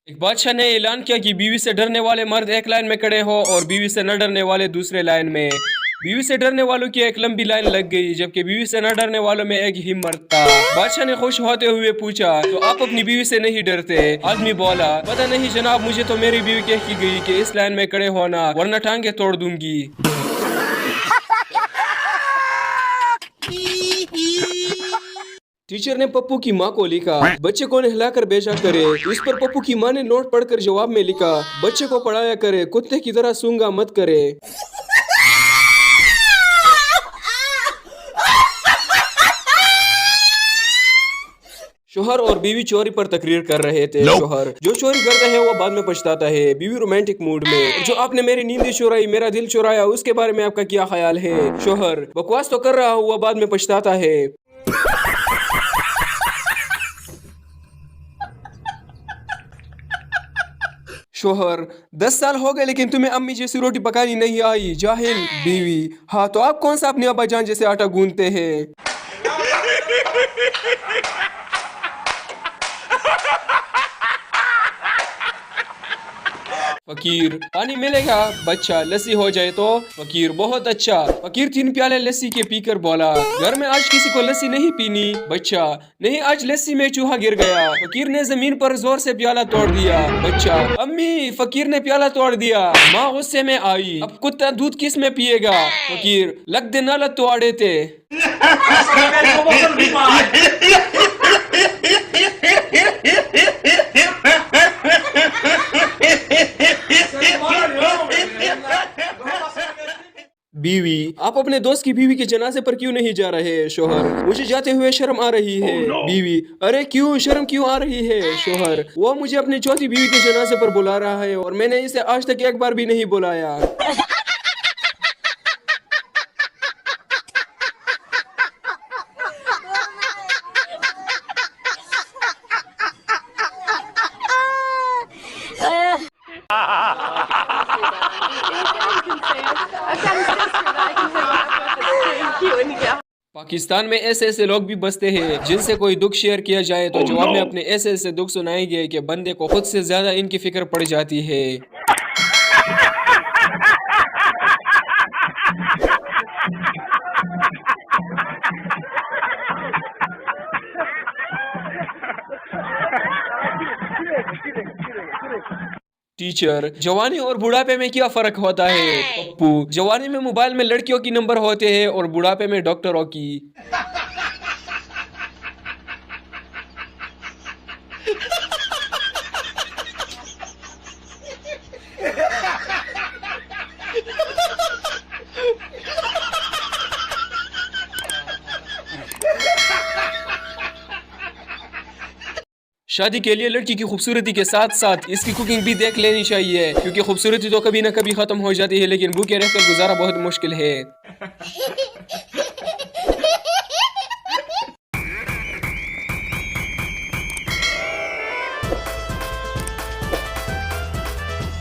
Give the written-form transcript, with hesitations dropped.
एक बादशाह ने ऐलान किया कि बीवी से डरने वाले मर्द एक लाइन में खड़े हो और बीवी से न डरने वाले दूसरे लाइन में। बीवी से डरने वालों की एक लंबी लाइन लग गई, जबकि बीवी से न डरने वालों में एक ही मर्द था। बादशाह ने खुश होते हुए पूछा, तो आप अपनी बीवी से नहीं डरते? आदमी बोला, पता नहीं जनाब, मुझे तो मेरी बीवी कह की गई कि इस लाइन में खड़े होना वरना टांगे तोड़ दूंगी। टीचर ने पप्पू की माँ को लिखा, बच्चे को नहलाकर भेजा करे। इस पर पप्पू की माँ ने नोट पढ़कर जवाब में लिखा, बच्चे को पढ़ाया करे, कुत्ते की तरह सूंगा मत करे। शोहर और बीवी चोरी पर तकरीर कर रहे थे। शोहर, जो चोरी करता है वो बाद में पछताता है। बीवी रोमांटिक मूड में, जो आपने मेरी नींद चुराई, मेरा दिल चुराया, उसके बारे में आपका क्या ख्याल है? शोहर, बकवास तो कर रहा हूँ, वो बाद में पछताता है। शोहर, 10 साल हो गए लेकिन तुम्हें अम्मी जैसी रोटी पकानी नहीं आई, जाहिल। बीवी, हाँ तो आप कौन सा अपने अब्बा जान जैसे आटा गूंथते हैं? फकीर, पानी मिलेगा? बच्चा, लस्सी हो जाए तो? फकीर, बहुत अच्छा। फकीर 3 प्याले लस्सी के पीकर बोला, घर में आज किसी को लस्सी नहीं पीनी? बच्चा, नहीं, आज लस्सी में चूहा गिर गया। फकीर ने जमीन पर जोर से प्याला तोड़ दिया। बच्चा, अम्मी, फकीर ने प्याला तोड़ दिया। माँ गुस्से में आई, अब कुत्ता दूध किस में पिएगा? फकीर, लग दे नाला तोड़े थे। बीवी, आप अपने दोस्त की बीवी के जनाजे पर क्यों नहीं जा रहे? शोहर, मुझे जाते हुए शर्म आ रही है। बीवी, अरे क्यों, शर्म क्यों आ रही है? शोहर, वो मुझे अपनी चौथी बीवी के जनाजे पर बुला रहा है और मैंने इसे आज तक एक बार भी नहीं बुलाया। पाकिस्तान में ऐसे ऐसे लोग भी बसते हैं जिनसे कोई दुख शेयर किया जाए तो जवाब में अपने ऐसे ऐसे दुख सुनाएंगे कि बंदे को खुद से ज्यादा इनकी फिक्र पड़ जाती है। टीचर, जवानी और बुढ़ापे में क्या फर्क होता है? पप्पू, जवानी में मोबाइल में लड़कियों की नंबर होते हैं और बुढ़ापे में डॉक्टरों की। शादी के लिए लड़की की खूबसूरती के साथ साथ इसकी कुकिंग भी देख लेनी चाहिए, क्योंकि खूबसूरती तो कभी ना कभी खत्म हो जाती है लेकिन भूखे रहकर गुजारा बहुत मुश्किल है।